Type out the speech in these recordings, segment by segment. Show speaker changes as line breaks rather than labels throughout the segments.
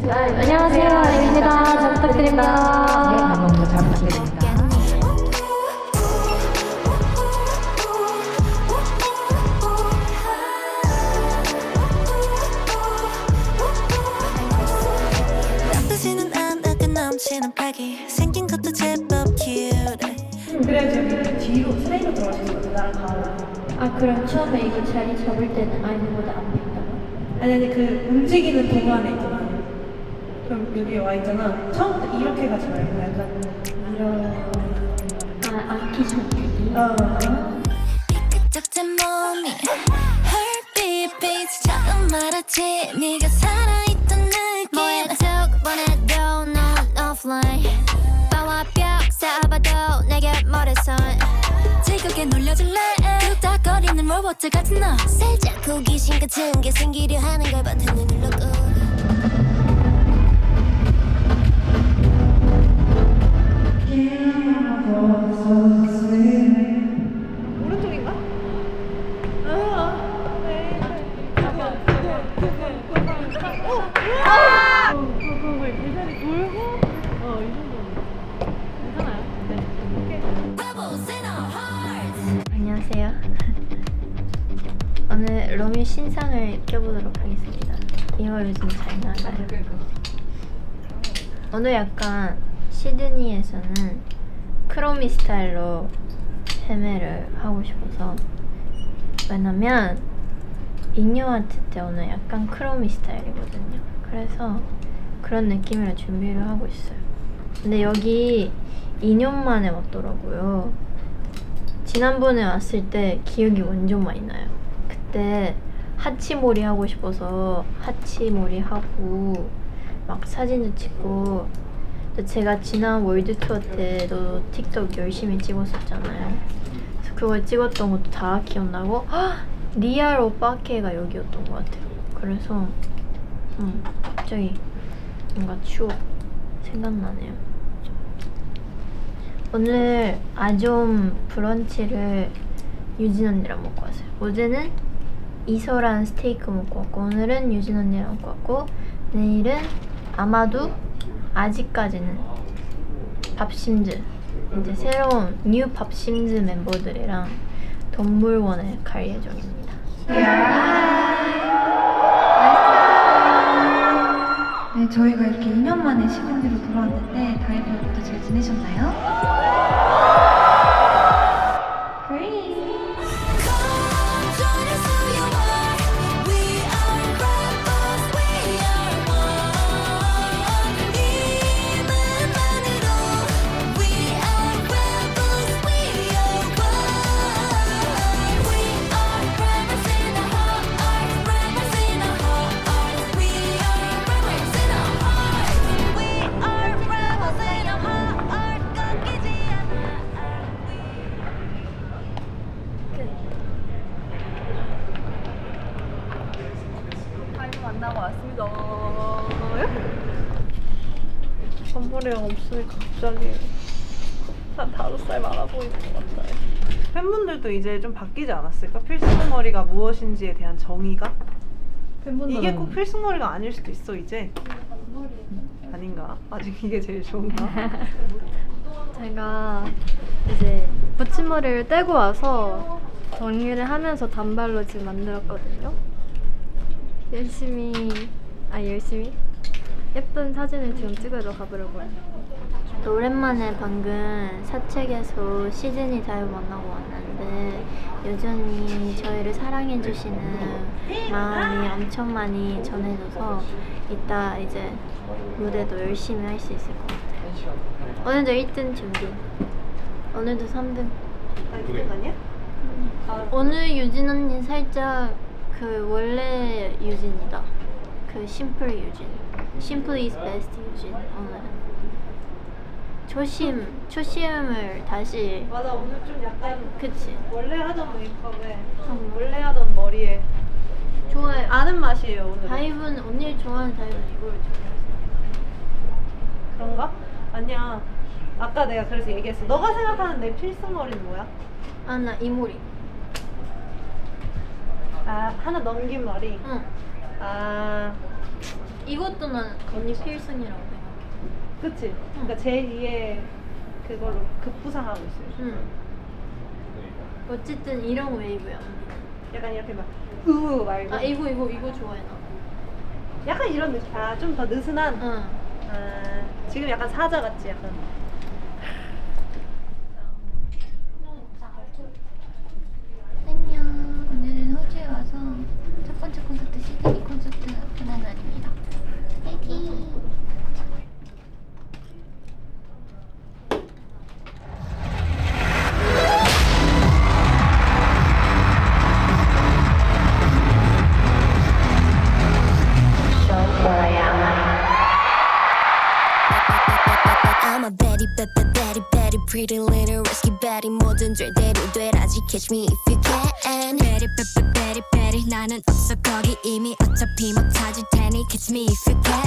안녕하세요. 아이입니다. 잘 부탁드립니다.
네, 방금부터 잘 부탁드립니다.
나쁘지는 않아 넘치는 팔기 생긴 것도 제법 cute
그래 저기 뒤로 트레이너 들어가시는 거죠 나랑 가을랑.
아 그럼 처음에 이거 자리 잡을 때는 아이보다 앞에 있다고?
아니 그 움직이는 동안에 있잖아. 그럼 여기 와 있잖아. 처음부터 이렇게 가지 말고 약간 이런.
앉기 전에.
삐끗적진 몸이 Heartbeat beats처럼 말하지 네가 살아있던 느낌 뭐야 툭 보내도 넌 offline 바와 벽 쌓아봐도 내게 머리선 즐겁게 놀려줄래 뚝딱거리는 로봇 같은 너 살짝 호기심 같은 게 생기려 하는 걸 버튼을 눌러고
오른쪽인가? 그걸 계산이 돌고 이 정도는 괜찮아요. 네.
Bubbles in our hearts
안녕하세요. 오늘 로미 신상을 껴보도록 하겠습니다. 이거 요즘 잘 나가요. 오늘 약간 시드니에서는 크로미 스타일로 헤매를 하고 싶어서 왜냐면 인형 아트 때 오늘 약간 크로미 스타일이거든요. 그래서 그런 느낌으로 준비를 하고 있어요. 근데 여기 2년만에 왔더라고요. 지난번에 왔을 때 기억이 완전 많이 나요. 그때 하치몰이 하고 싶어서 하치몰이 하고 막 사진도 찍고 또 제가 지난 월드 투어 때도 틱톡 열심히 찍었었잖아요. 그래서 그걸 찍었던 것도 다 기억나고 리알 오빠케가 여기였던 것 같아요. 그래서 갑자기 뭔가 추억 생각나네요. 오늘 아좀 브런치를 유진 언니랑 먹고 왔어요. 어제는 이소란 스테이크 먹고 왔고 오늘은 유진 언니랑 먹고 왔고 내일은 아마도 아직까지는 밥심즈 이제 새로운 뉴 밥심즈 멤버들이랑 동물원에 갈 예정입니다.
네, 저희가 이렇게 2년 만에 시드니로 돌아왔는데 다이브도 잘 지내셨나요?
Come join us who you are We are rebels We are one 이름만으로 We are rebels We are one We are rebels in our heart Rebels in our heart We are rebels in our heart We are rebels in our heart 꺾이지 않아
만나고 왔습니다. 선물이랑 없으니까 갑자기 한 5살 많아 보이는 것 같아요. 팬분들도 이제 좀 바뀌지 않았을까? 필승머리가 무엇인지에 대한 정의가? 이게 꼭 필승머리가 아닐 수도 있어 이제. 아닌가? 아직 이게 제일 좋은가?
제가 이제 붙임머리를 떼고 와서 정리를 하면서 단발로 지금 만들었거든요. 열심히 예쁜 사진을 지금 찍으러 가보려고요.
또 오랜만에 방금 사책에서 시즈니 다이브 만나고 왔는데 여전히 저희를 사랑해주시는 마음이 엄청 많이 전해져서 이따 이제 무대도 열심히 할 수 있을 것 같아요. 오늘도 1등 준비. 오늘도 3등.
아 1등 아니야?
오늘 유진 언니 살짝 그 원래 유진이다. 그 심플 유진. 심플 is best 유진. 오늘은 초심을 다시.
맞아 오늘 좀 약간
그치.
원래 하던 메이크업에 원래 하던 머리에
좋아요.
아는 맛이에요 오늘.
다이브는 언니 좋아하는 다이브는 이걸 좋아해요.
그런가? 아니야. 아까 내가 그래서 얘기했어. 너가 생각하는 내 필승머리는 뭐야?
아 나 이모리.
아 하나 넘긴 머리.
응.
아
이것도 난 언니 필승이라고 생각해.
그치? 그러니까 제2의 그걸로 급부상하고 있어요.
응. 어쨌든 이런 웨이브야.
약간 이렇게 막 으 말고
아 이거 좋아해 나.
약간 이런 느낌. 아, 좀 더 느슨한.
응.
아, 지금 약간 사자 같지 약간.
안녕. 오늘은 호주에 와서 첫 번째 콘서트 시드니 콘서트 보는 날입니다. 파이팅!
I'm a Betty, Betty, Betty, pretty little risky Betty. 뭐든 될 대로 되라지. Catch me if you can. Betty, Betty, Betty, 나는 없어 거기 이미 어차피 못 찾을 테니. Catch me if you can.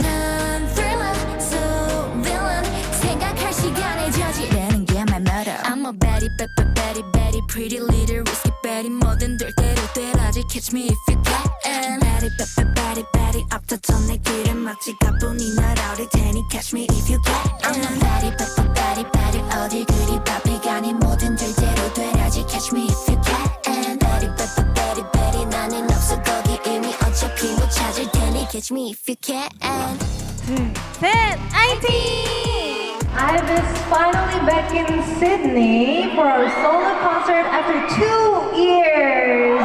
난 thriller, so villain. 생각할 시간에 저지르는 게 my motto. I'm a Betty, Betty, Betty, pretty little risky Betty. 뭐든 될 대로 되라지. Catch me if you can. Betty, Betty, Betty, 앞다퉈 내 길을 막지 가뿐히 날아오를 테니. Catch me if you can. I'm a Betty, Betty, Betty, 어딜 그리 바삐 가니. 뭐든 될 대로 되라지. Catch me if you can. Betty, Betty, Betty, 나는 없어 거기 이미 어차피 못 찾을 테니. Catch me if you can.
셋! 화이팅! IVE is finally back in Sydney for our solo concert after 2 years.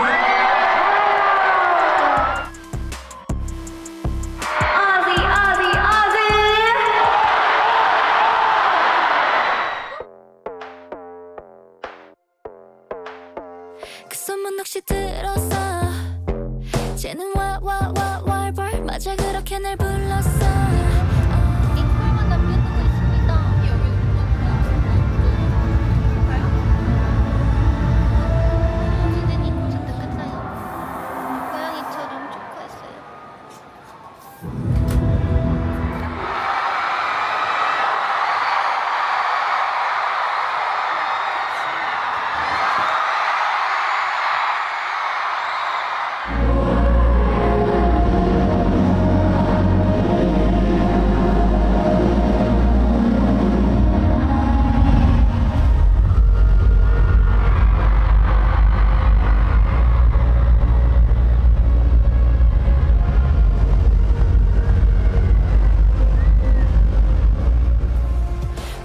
Aussie, Aussie, Aussie!
그 소문 혹시 들었어? 쟤는 왈왈왈왈 맞아 그렇게 날 불렀어.
링크만 남겨두고 있습니다. 여기 시드니 콘서트 끝나요. 고양이처럼 축하했어요.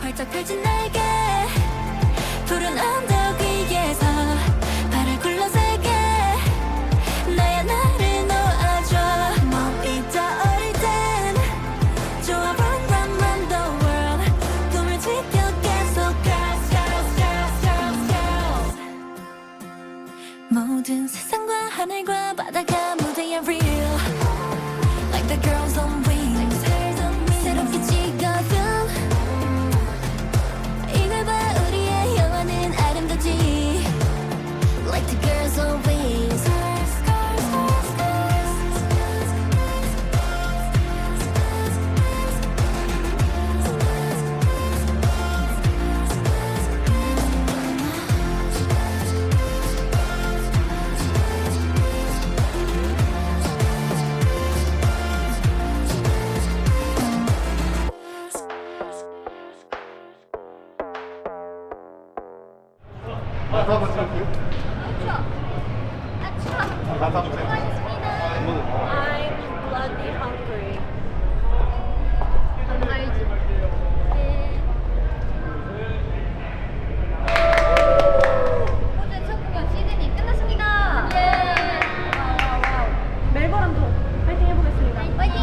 활짝 펼친 날개 푸른 언덕 위에서 발을 굴러세게 나의 나를 놓아줘. 몸이 떠오를 땐 좋아 run run run the world. 꿈을 지켜 계속 girls girls girls girls girls. 모든 세상과 하늘과 바다가 무대야 real like the girls on wings. 새롭게 찍어둔 이걸 봐 우리의 영화는 아름답지 like the girls on wings.
I'm bloody hungry. 안 알지? 호주의 첫 공연 시드니 끝났습니다.
멜버른도 파이팅 해보겠습니다.
화이팅!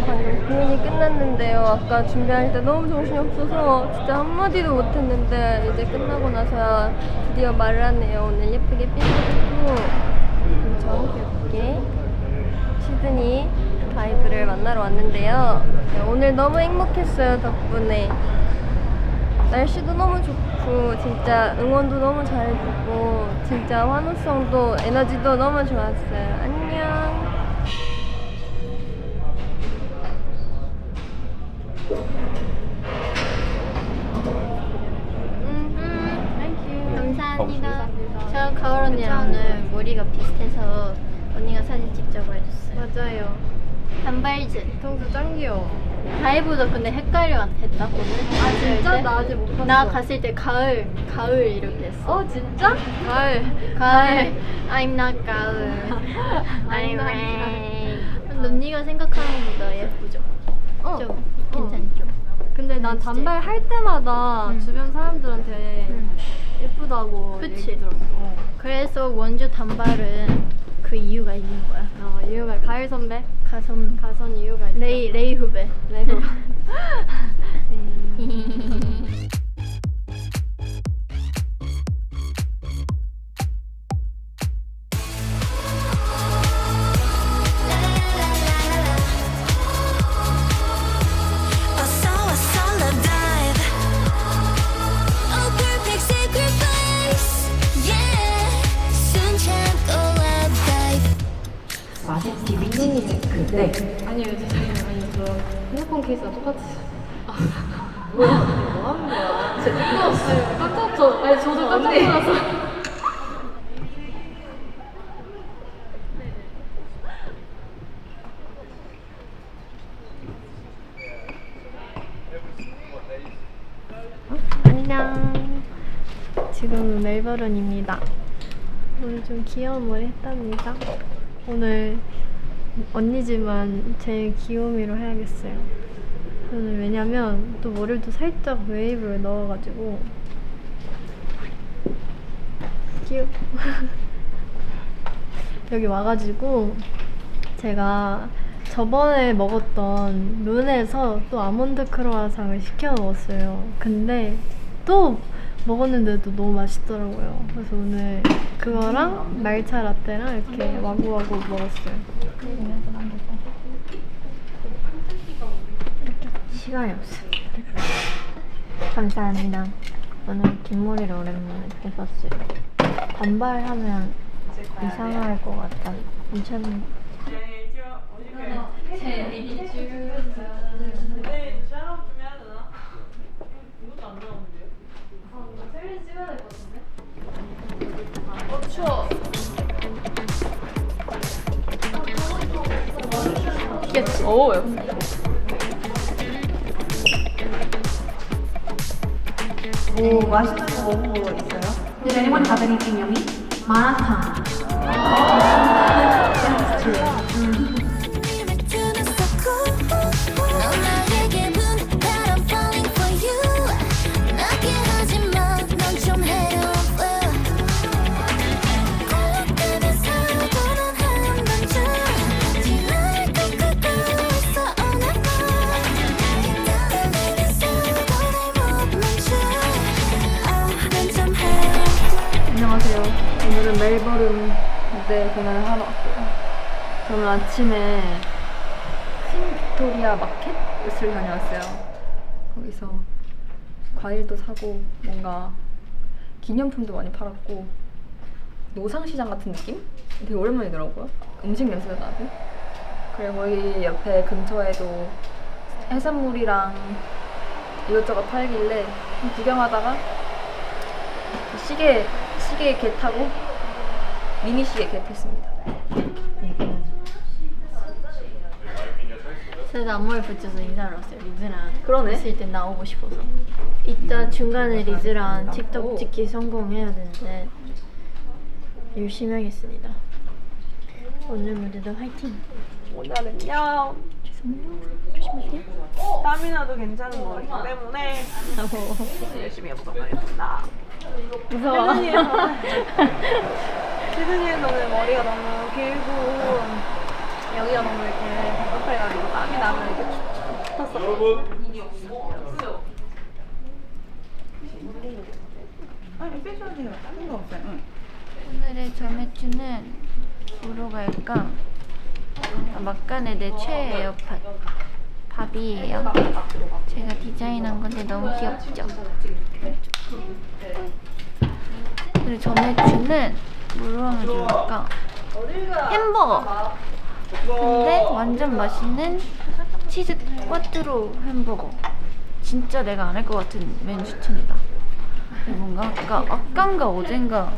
방금 공연이 끝났는데요. 아까 준비할 때 너무 정신이 없어서 진짜 한마디도 못했는데 이제 끝나고 나서야 드디어 말을 하네요. 오늘 예쁘게 삐져있고 엄청 귀엽게 시드니 바이브를 만나러 왔는데요. 네, 오늘 너무 행복했어요. 덕분에 날씨도 너무 좋고 진짜 응원도 너무 잘해주고 진짜 환호성도 에너지도 너무 좋았어요. 안녕.
감사합니다. 저 가을 언니랑 오늘 머리가 비슷해서 언니가 사진 직접 해줬어요.
맞아요.
단발즈.
동수 짱 귀여워.
다이브도 근데 헷갈려 안 했다 오늘.
아 진짜? 나 아직 못 봤어.
나 갔을 때 가을 이렇게 했어.
어 진짜? 가을.
I'm not 가을. I'm rain. 근데 언니가 생각하는 것보다 예쁘죠?
어.
좀 괜찮죠?
근데 난
진짜
단발 할 때마다 주변 사람들한테 예쁘다고
그치?
얘기 들었어.
그래서 원주 단발은 그 이유가 있는 거야.
이유가 가을 선배
가선
가선 이유가 있어.
레이 후배.
레고.
어서 love dive. Oh perfect sacrifice. Yeah. 숨 참고 love dive.
아니요, 아니요, 저 핸드폰 케이스가 똑같았어요.
뭐 하는 거야?
아니 저도 깜짝 놀랐어.
안녕. 지금은 멜버른입니다. 오늘 좀 귀여운 머리 했답니다. 오늘 언니지만 제 귀요미로 해야겠어요. 오늘 왜냐면 또 머리도 살짝 웨이브를 넣어가지고 귀여워. 여기 와가지고 제가 저번에 먹었던 룬에서 또 아몬드 크로와상을 시켜 먹었어요. 근데 또 먹었는데도 너무 맛있더라고요. 그래서 오늘 그거랑 말차 라떼랑 이렇게 와구와구 먹었어요. 시간이 없습니다. 감사합니다. 오늘 긴 머리를 오랜만에 해봤어요. 단발하면 이상할 것 같아. 괜찮은
오, 맛있는 거 먹은 거 있어요?
넌 나에게 문 that I'm falling for you. 나게 하지 마, 넌 좀 해로워. 콜록대는 사고는 한 번쯤 지날 것 같고 있어 all night long. 나를 내게 쓰고 날 못 멈춰. 넌 좀 해로워.
안녕하세요. 오늘은 멜버른 무대 공연을 하러 왔고요. 저는 아침에 퀸 빅토리아 마켓을 다녀왔어요. 거기서 과일도 사고 뭔가 기념품도 많이 팔았고 노상시장 같은 느낌? 되게 오랜만이더라고요. 음식 냄새가 나고. 그리고 거기 옆에 근처에도 해산물이랑 이것저것 팔길래 구경하다가 시계 개 타고 미니 시계 개 탔습니다.
그래서 앞머리 붙여서 인사를 왔어요. 리즈랑
그러네.
있을 때 나오고 싶어서. 이따 중간에 리즈랑 틱톡 찍기 성공해야 되는데 열심히 하겠습니다. 오늘 무대도 화이팅!
오늘은요.
조심하세요.
땀이 나도 괜찮은 거기 때문에 열심히 해보도록 하겠습니다.
무서워.
시드니에서는 머리가 너무 길고 여기가 너무 이렇게 답답해가지고 땀이 나면 이렇게 춥었어. 아니 패션이요. 다른 거 없어요. 응.
오늘의 점액주는 뭐로 갈까? 막간의 내 최애 에어팟 밥이에요. 제가 디자인한 건데 너무 귀엽죠? 그리고 점액주는 뭐로 하면 좋을까? 햄버거! 근데 완전 맛있는 치즈 꽈뚜로 햄버거. 진짜 내가 안 할 것 같은 메뉴 추천이다. 뭔가 아까인가 어젠가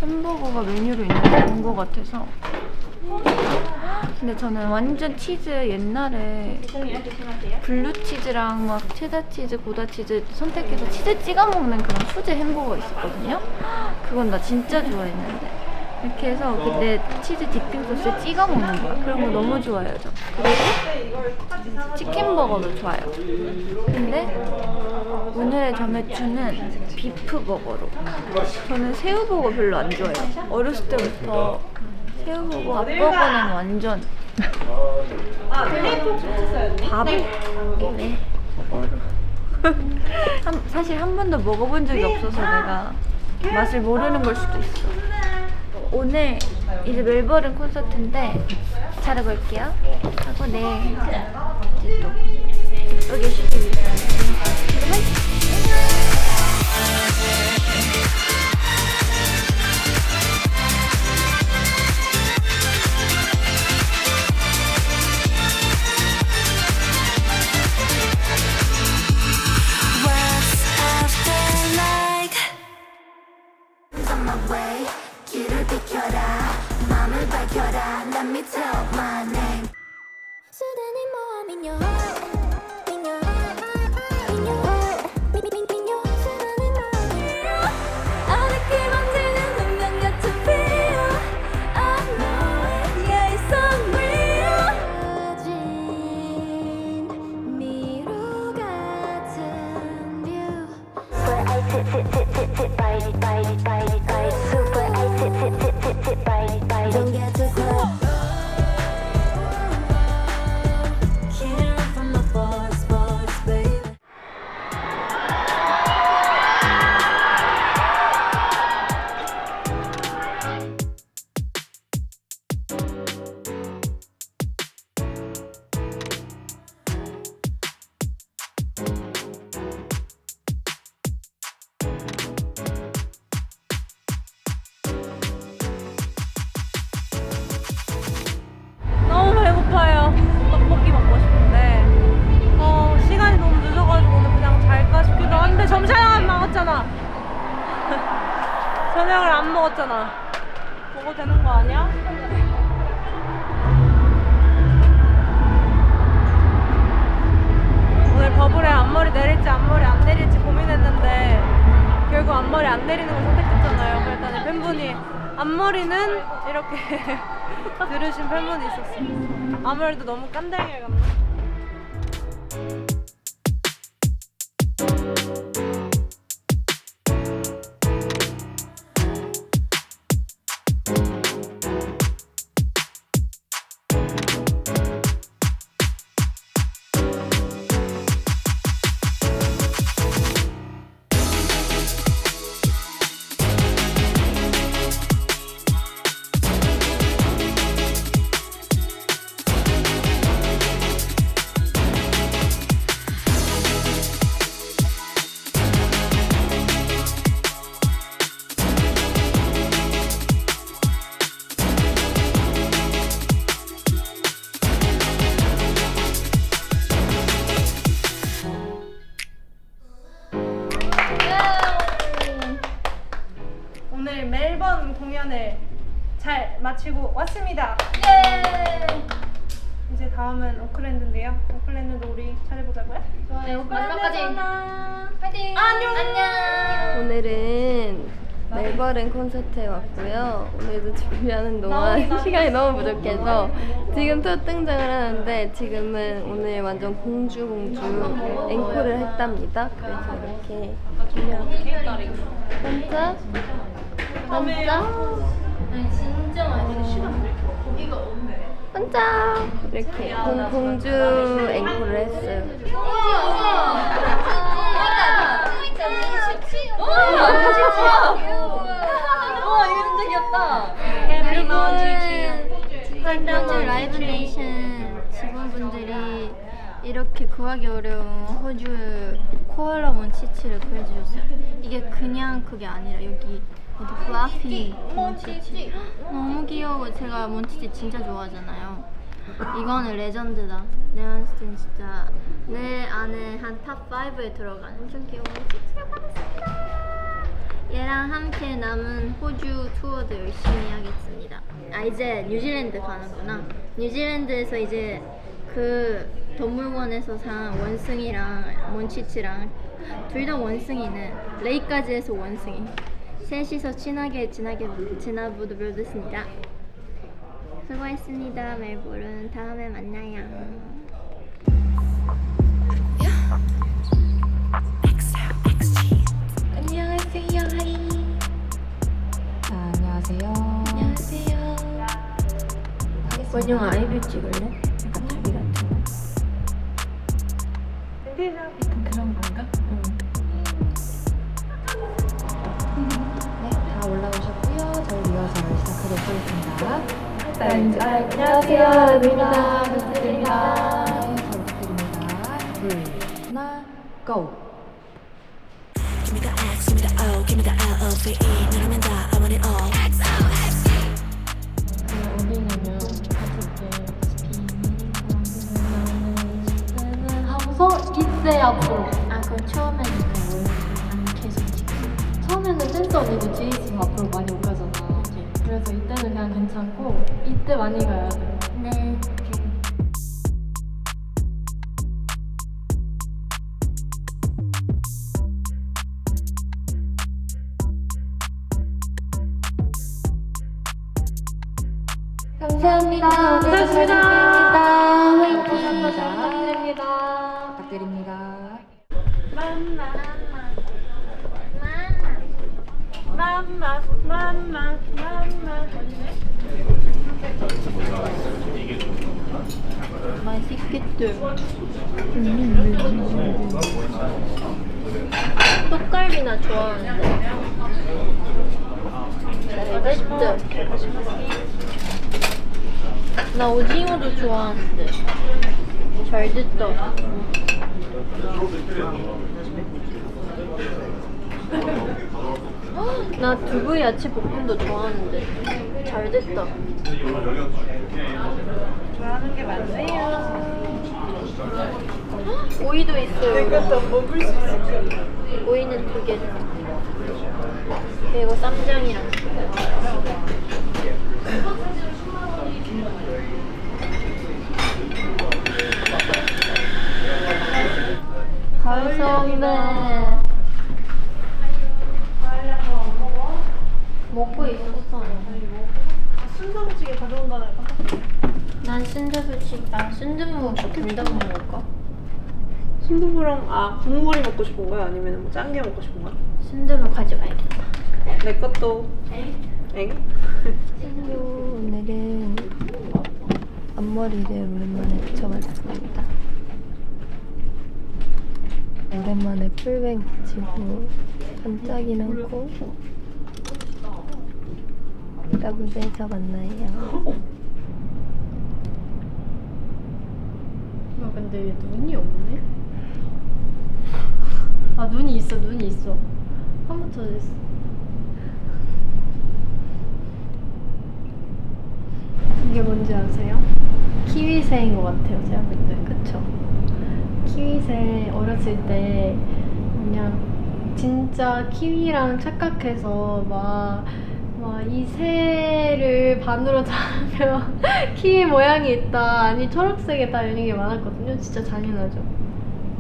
햄버거가 메뉴로 있는 거 본 것 같아서 근데 저는 완전 치즈 옛날에 블루 치즈랑 막 체다 치즈, 고다 치즈 선택해서 치즈 찍어 먹는 그런 수제 햄버거 있었거든요. 그건 나 진짜 좋아했는데. 이렇게 해서 내 치즈 디핑 소스에 찍어 먹는 거야. 그런 거 너무 좋아해요, 저. 그리고 치킨 버거도 좋아요. 근데 오늘의 점액추는 비프 버거로. 저는 새우버거 별로 안 좋아해요. 어렸을 때부터 새우버거, 밥버거는 완전. 밥을 왜 버거로. 사실 한 번도 먹어본 적이 없어서 내가 맛을 모르는 걸 수도 있어. 오늘 이제 멜버른 콘서트인데 잘하고 올게요. 하고 내일 이제 또 예쁘게 쉬기 위해서 지금은
수단이 모험 in your heart, in your heart, in your heart, in your 수단이 모험 in your heart. 어렵게 만드는 운명 같은 feel. I know it, yeah it's unreal. 진 미로 같은 view. Super ice sit bite it bite it bite it bite it. Super ice sit bite it bite it. Don't get too close.
너무 배고파요. 떡볶이 먹고 싶은데 시간이 너무 늦어가지고 오늘 그냥 잘까 싶기도 한데 점심을 안 먹었잖아. 저녁을 안 먹었잖아. 먹어도 되는 거 아니야? 오늘 버블에 앞머리 내릴지 앞머리 안 내릴지 고민했는데 결국 앞머리 안 내리는 걸 선택했잖아요. 그랬더니 팬분이 앞머리는 이렇게 들으신 팬분이 있었어요. 아무래도 너무 깐달걀 같나? 오늘 멜번 공연을 잘 마치고 왔습니다. 이제 다음은 오클랜드인데요. 오클랜드도 우리 잘해보자고요?
좋아요. 마지막까지 파이팅!
안녕!
오늘은 멜버른 콘서트에 왔고요. 오늘도 준비하는 동안 시간이 너무 부족해서 지금 첫 등장을 하는데 지금은 오늘 완전 공주 앵콜을 했답니다. 그래서 이렇게 반짝 반짝 이렇게 공주 앵콜을 했어요.
그리고 라이브 네이션 직원분들이 이렇게 구하기 어려운 호주 코알라 몬치치를 구해주셨어요. 이게 그냥 그게 아니라 여기 플라피 몬치치 너무 귀여워. 제가 몬치치 진짜 좋아하잖아요. 이거는 레전드다. 내가 봤을 땐 진짜 내 안에 한 탑 5에 들어가는 좀 귀여운 몬치치를 받았습니다. 얘랑 함께 남은 호주 투어도 열심히 하겠습니다. 아 이제 뉴질랜드 가는구나. 뉴질랜드에서 이제 그 동물원에서 산 원숭이랑 몬치치랑 둘 다 원숭이는 레이까지 해서 원숭이 셋이서 친하게 지나보도록 했습니다. 수고했습니다. 멜보른 다음에 만나요.
안녕하세요. 하이.
자, 안녕하세요.
안녕하세요. 원영 아이뷰 찍을래? 약간 자기 같은 거. 약간 그런 건가? 응.
네, 다 올라오셨고요. 저희 리허설 시작하도록 하겠습니다.
안녕하세요. 루입니다. 부탁드립니다.
잘 부탁드립니다. 둘, 하나, 고!
Give me the X, give me the O, give me the L-O-V-E. 누르면 다 I want it all.
어디냐면 가족들 비밀
하고서 이때 앞으로.
아 그럼 처음에는 안 계속 찍고
처음에는 댄스 언니도 뒤에 있으면 앞으로 많이 못 가잖아. 그래서 이때는 그냥 괜찮고 이때 많이 가야 돼.
네.
감사합니다.
고생하셨습니다.
감사합니다. 부탁드립니다.
맘마.
맛있겠죠. 떡갈비나 좋아하는데. 잘됐죠. 나 오징어도 좋아하는데. 잘 됐다. 나 두부 야채 볶음도 좋아하는데. 잘 됐다.
좋아하는 게 많네요.
오이도 있어요.
내가 더 먹을 수 있을까?
오이는 2개. 그리고 쌈장이랑. 가을 선배. 먹고 있었어.
순두부찌개 가져온다는 거.
난 순두부 먹고 김밥 먹을까?
순두부랑 국물이 먹고 싶은 거야? 아니면 뭐 짠 게 먹고 싶은 거야?
순두부 가져가야겠다.
내 것도. 엥?
오늘은 앞머리를 오랜만에 붙여봤습니다. 오랜만에 풀뱅 붙이고 반짝이 넣고 이따 무대에서 만나요.
근데 얘 눈이 없네? 아 눈이 있어. 한 번 더 있어. 이게 뭔지 아세요? 키위새인 것 같아요 제가 볼 때. 그쵸? 키위새 어렸을 때 그냥 진짜 키위랑 착각해서 막 이 새를 반으로 자르면 키위 모양이 있다, 아니 초록색이다 이런 게 많았거든요. 진짜 잔인하죠?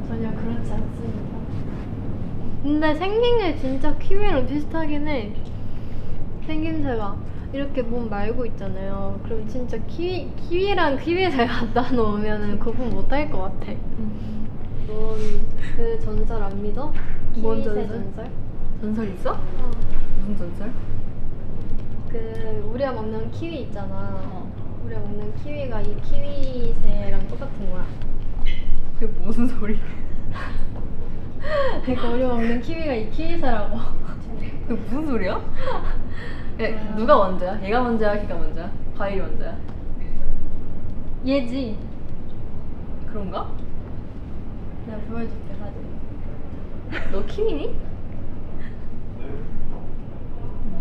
전혀 그렇지 않습니다. 근데 생긴 게 진짜 키위랑 비슷하긴 해. 생김새가 이렇게 몸 말고 있잖아요. 그럼 진짜 키위랑 키위새 갖다 놓으면 구분 못할 것 같아. 넌 그 전설 안 믿어?
뭔
키위새
전설? 전설 있어? 무슨 전설?
그 우리가 먹는 키위 있잖아. 우리가 먹는 키위가 이 키위새랑 똑같은 거야.
그게 무슨 소리야?
그러니까 우리가 먹는 키위가 이 키위새라고.
그게 무슨 소리야? 야, 누가 먼저야? 얘가 먼저야? 걔가 먼저야? 과일이 먼저야?
얘지.
그런가?
내가 보여줄게 사진.
너 키위니?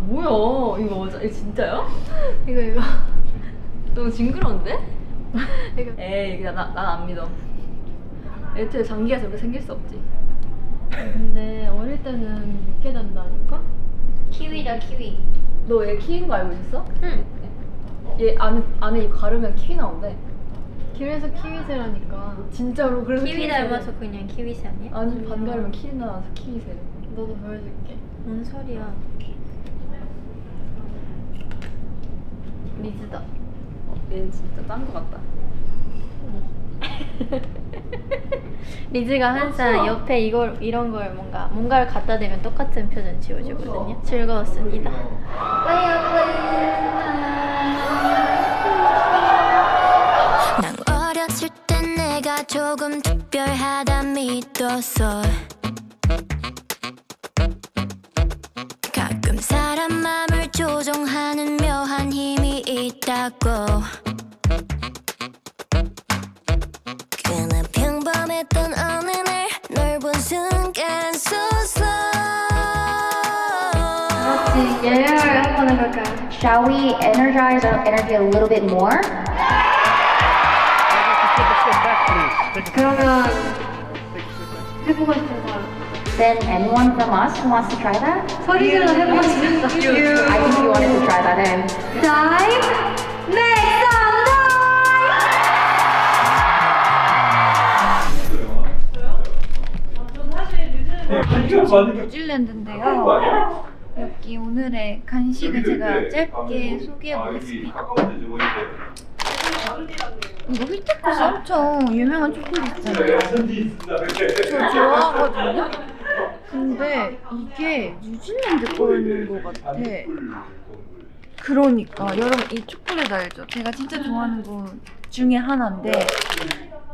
뭐야 이거 맞아? 이거 진짜야?
이거.
너무 징그러운데?
이거.
에이 난 안 믿어. 애초에 장기가 저렇게 생길 수 없지.
근데 어릴 때는 믿게 된다니까? 키위다 키위.
너 얘 키인 거 알고 있었어?
응.
얘 안에 이거 가르면 키 나온대.
그래서 키위새라니까.
진짜로 그래서
키위
키위새.
닮아서 그냥 키위새 아니야?
아니 반 가르면 키 나와서 키위새.
너도 보여줄게.
뭔 소리야?
리즈다.
얘 진짜 짠 거 같다.
리즈가 항상 옆에 이런 걸 뭔가를 갖다 대면 똑같은 표정 지어주거든요. 즐거웠습니다.
난 어렸을 땐 내가 조금 특별하다 믿었어. 가끔 사람 맘을 조종하는 묘한 힘이 있다고. 그나 평범했던 어느 날 널 본 순간 so slow.
예열 한번 해볼까요? Shall we energize our energy a little bit more?
그러면 해보고 싶은 사람.
Then anyone from us who wants to try that?
소리 질러 해보고 싶은 사람.
I think you wanted to try that in.
Time, make some
뉴질랜드인데요. 여기 오늘의 간식을 제가 짧게 소개해 보겠습니다. 이거 휘테크스 엄청 유명한 초콜릿이잖아요. 저 좋아하거든요. 근데 이게 뉴질랜드 거였는 것 같아. 그러니까 여러분 이 초콜릿 알죠? 제가 진짜 좋아하는 거 중에 하나인데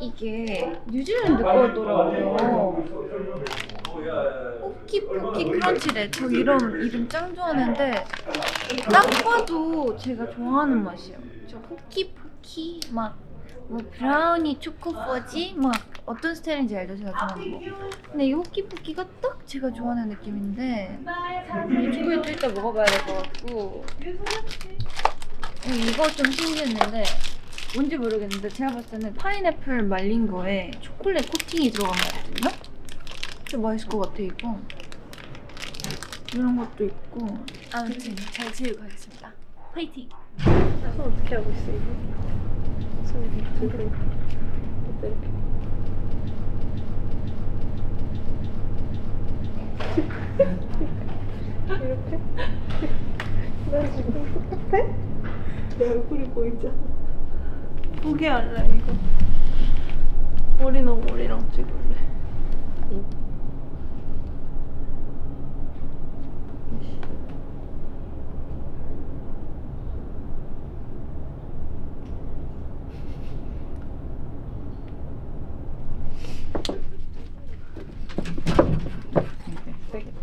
이게 뉴질랜드 거더라고요. 포키 크런치래. 저 이런 이름 짱 좋아하는데 딱 봐도 제가 좋아하는 맛이에요. 저 포키 막 뭐 브라우니 초코 퍼지 막 어떤 스타일인지 알죠? 제가 좋아하는 거. 근데 이 호키포키가 딱 제가 좋아하는 느낌인데 이 초콜릿도 일단 먹어봐야 될 것 같고 이거 좀 신기했는데 뭔지 모르겠는데 제가 봤을 때는 파인애플 말린 거에 초콜릿 코팅이 들어간 거거든요? 진짜 맛있을 것 같아 이거. 이런 것도 있고 아무튼 잘 지우고 가겠습니다. 파이팅!
손 어떻게 하고 있어 이거? 손 이렇게 들고 이렇게. 이렇게? 나 지금 똑같아? 내 얼굴이 보이잖아. 포기할래 이거. 머리는 머리랑 찍을래.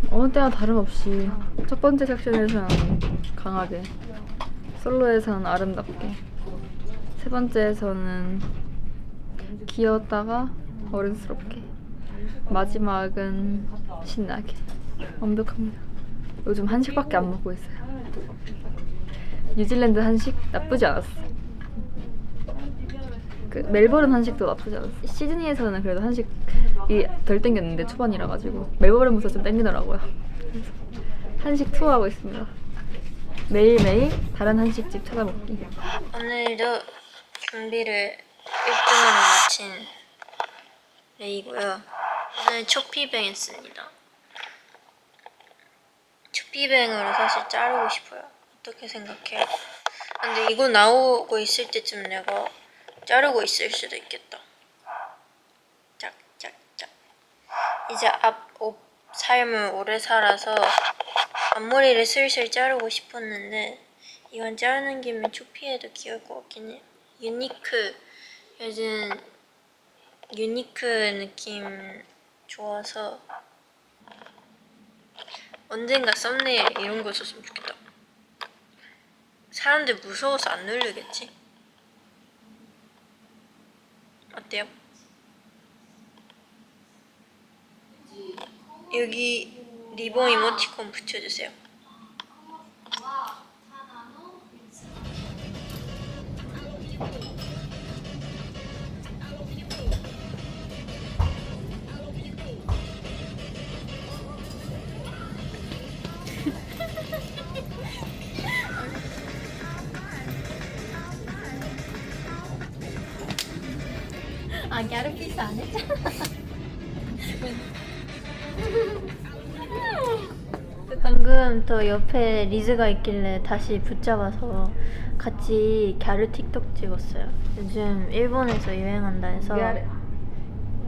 어느 때와 다름없이 첫 번째 섹션에서는 강하게, 솔로에서는 아름답게, 세 번째에서는 귀여웠다가 어른스럽게, 마지막은 신나게. 완벽합니다. 요즘 한식밖에 안 먹고 있어요. 뉴질랜드 한식 나쁘지 않았어. 그 멜버른 한식도 나쁘지 않았어. 시드니에서는 그래도 한식이 덜 땡겼는데 초반이라 가지고 멜버른부터 좀 땡기더라고요. 그래서 한식 투어하고 있습니다. 매일매일 다른 한식집 찾아먹기.
오늘도 준비를 1등으로 마친 레이고요. 오늘 초피뱅 했습니다. 초피뱅으로 사실 자르고 싶어요. 어떻게 생각해요? 근데 이거 나오고 있을 때쯤 내가 자르고 있을 수도 있겠다. 짝짝짝. 이제 앞 삶을 오래 살아서 앞머리를 슬슬 자르고 싶었는데 이건 자르는 김에 초피해도 귀여울 것 같긴 해. 요즘 유니크 느낌 좋아서 언젠가 썸네일 이런 거 썼으면 좋겠다. 사람들 무서워서 안 누르겠지? 어때요? 여기 리본 이모티콘 붙여주세요. 아 갸르피스 안 했잖아. 방금 더 옆에 리즈가 있길래 다시 붙잡아서 같이 갸르 틱톡 찍었어요. 요즘 일본에서 유행한다 해서.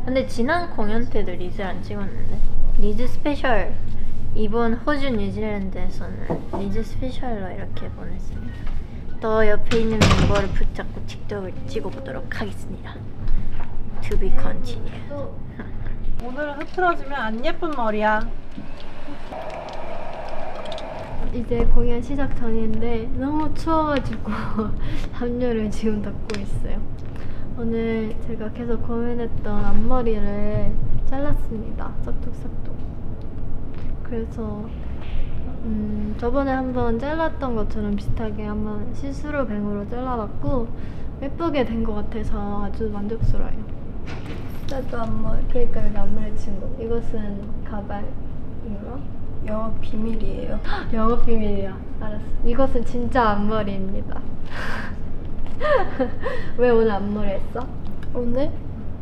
근데 지난 공연 때도 리즈 안 찍었는데. 리즈 스페셜. 이번 호주 뉴질랜드에서는 리즈 스페셜로 이렇게 보냈습니다. 또 옆에 있는 멤버를 붙잡고 틱톡을 찍어보도록 하겠습니다. To be continued.
오늘은 흐트러지면 안 예쁜 머리야.
이제 공연 시작 전인데 너무 추워가지고 담요를 지금 덮고 있어요. 오늘 제가 계속 고민했던 앞머리를 잘랐습니다. 싹둑싹둑. 그래서 저번에 한번 잘랐던 것처럼 비슷하게 한번 시스루 뱅으로 잘라봤고 예쁘게 된 것 같아서 아주 만족스러워요. 나도 앞머리. 그러니까 여기 앞머리 친구. 이것은 가발인가? 영업 비밀이에요. 영업 비밀이야. 알았어. 이것은 진짜 앞머리입니다. 왜 오늘 앞머리 했어?
오늘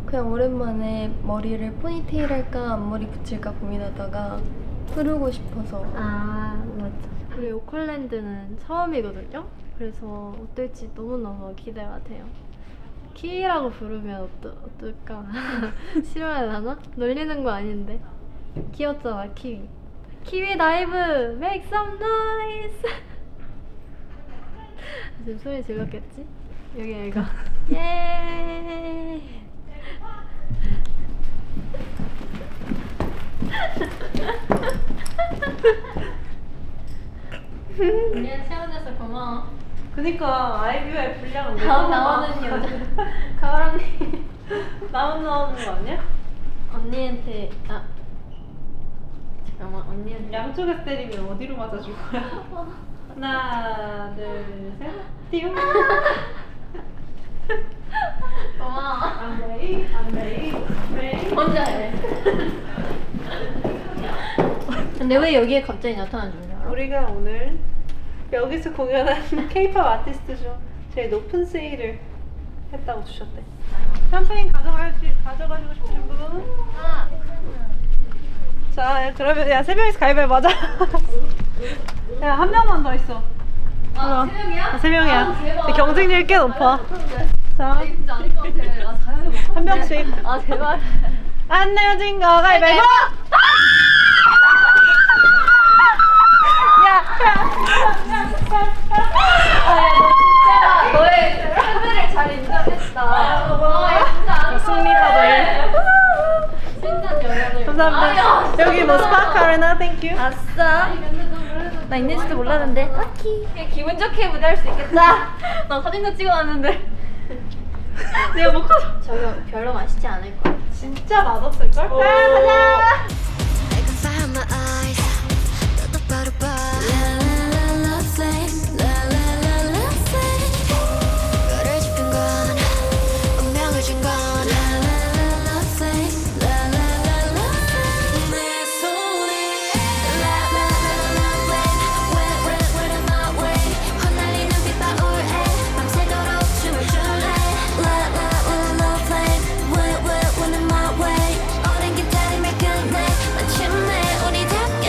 그냥 오랜만에 머리를 포니테일 할까 앞머리 붙일까 고민하다가 흐르고 싶어서.
아 맞아. 그리고 오컬랜드는 처음이거든요. 그래서 어떨지 너무너무 기대가 돼요. 키위라고 부르면 어떨까? 싫어하려나? 놀리는 거 아닌데. 귀엽잖아 키위. 키위 다이브 make some noise. 지금 소리 질렀겠지? 여기 얘가 예.
우리는 세워줘서 고마워.
그니까 아이비와의 분량은
다음 나오는 여자. 가을 언니.
나오는 거 아니야?
언니한테 잠깐만 언니한테.
양쪽에서 때리면 어디로 맞아줄 거야? 하나, 둘, 셋. 띠용.
고마워.
I'm ready. I'm ready. Ready.
혼자 해. 근데 왜 여기에 갑자기 나타나는 줄 알아?
우리가 오늘 여기서 공연한 K-pop 아티스트 중 제일 높은 세일을 했다고 주셨대. 샴페인 가져가시고 싶은 분? 자, 그러면 야, 3명이서 가위바위보 하자. 야, 한 명만 더 있어.
아, 3명이야?
3명이야. 경쟁률 꽤 높아. 자,
진짜 아닐 것 같아. 아, 가위바위보.
한 명씩.
아, 제발.
안 내어진 거 가위바위보!
너의 패배를 잘 인정했다.
좋습니다, 네.
진짜 여러분.
감사합니다. 여기 뭐 스파크 아레나, 땡큐.
아싸. 나 있는지도 몰랐는데. 라키. 기분 좋게 무대할 수 있겠다. 나 사진도 찍어놨는데. 내가 못 가져.
저거 별로 맛있지 않을 거야.
진짜 맛없을걸? 가자!
I can find my eyes. La la la la flame. La la la la flame. 별을 지핀 건 운명을 준 건. La la la la flame. La la la la flame. 내 손에 La la la la flame. When I'm my way. 헛날리는 빗방울에 밤새도록 춤을 출래. La la la la flame. When I'm my way. 오랜 기다림을 끝내 마침내 우리 닿게.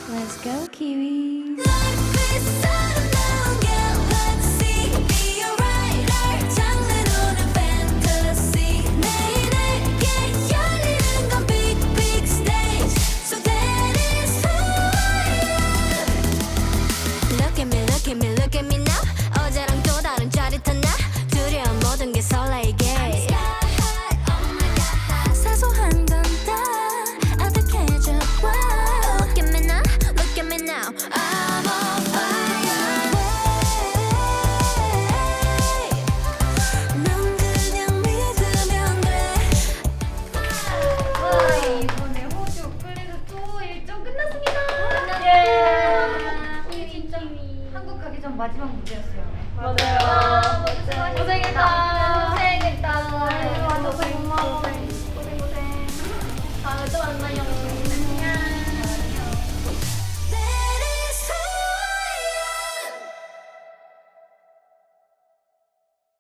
Let's go Kiwi. Life is 아름다운 galaxy. Be a writer. 장르로는 fantasy. 내게 열리는 건 big big stage. So that is who I am. Look at me, look at me, look at me now. 어제랑 또 다른 짜릿한 나. 두려운 모든 게 설레게. 사소한 건 다 어떡해줘. Look at me now, look at me now. I'm on fire. 넌 그냥 믿으면 돼.
이번에 호주 오클랜드 투어 일정 끝났습니다. 예. 진짜 한국 가기 전 마지막 무대였어요.
맞아요.
고생했다. 고생했다. 와줘서 고마워.